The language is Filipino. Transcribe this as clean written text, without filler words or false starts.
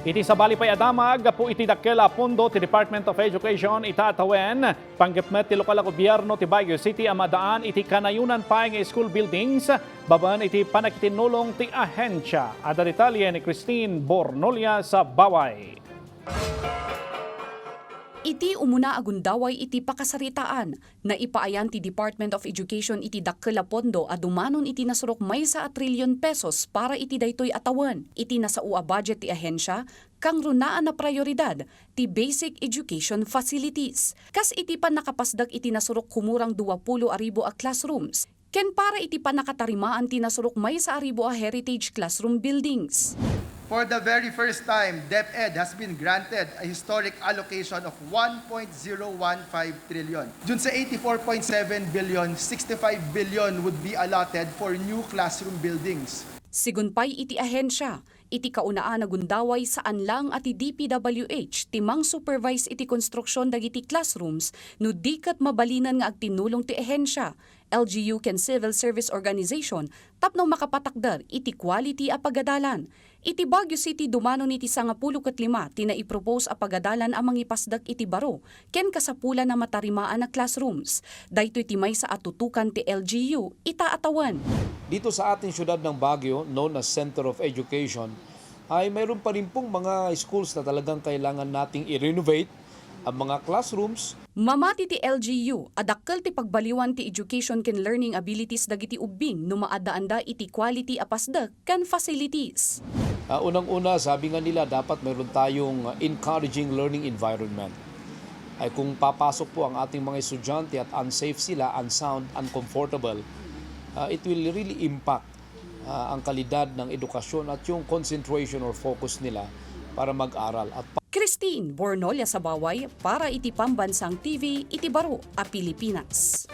Iti sa balipay adamag po iti dakkel pondo ti Department of Education itatawen panggepmet ti lokal a gobyerno ti Baguio City amadaan iti kanayunan pay nga school buildings baban iti panakitinulong ti ahensya. Ada detalye ni Christine Bornolia sa Baway. Iti umuna agundaway iti pakasaritaan na ipaayan ti Department of Education iti dakkel a pondo a dumanon iti nasurok maysa a trilyon pesos para iti daytoy atawan. Iti nasao a budget ti ahensya kang runaan na prioridad ti basic education facilities. Kas iti pan nakapasdag iti nasurok kumurang 20,000 a classrooms. Ken para iti pan nakatarimaan ti nasurok maysa a heritage classroom buildings. For the very first time, DepEd has been granted a historic allocation of 1.015 trillion. Dun sa 84.7 billion, 65 billion would be allotted for new classroom buildings. Sigunpay iti ahensya, iti kaunaan na gundaway saan lang at DPWH timang supervise iti konstruksyon dagiti classrooms no dikat mabalinan nga agtinulong ti ahensya. LGU ken Civil Service Organization tapno makapatakder iti quality a pagadalan. Iti Baguio City dumanon iti 15 tina i-propose a pagadalan a mangipasdag iti baro ken kasapulan na matarimaan na classrooms. Daytoy iti maysa atutukan ti LGU itaatawan. Dito sa ating syudad ng Baguio, known as Center of Education, ay mayroon pa rin pong mga schools na talagang kailangan nating i-renovate ang mga classrooms. Mamati ti LGU, adakkel ti pagbaliwan ti education ken learning abilities dagiti ubing no maadaanda iti quality a pasdag ken facilities. Unang-una, sabi nga nila dapat mayroon tayong encouraging learning environment. Ay kung papasok po ang ating mga estudyante at unsafe sila, unsound, uncomfortable, it will really impact ang kalidad ng edukasyon at yung concentration or focus nila para mag-aral. At Christine Bornolia sa Baway para iti Pambansang TV iti Baro a Pilipinas.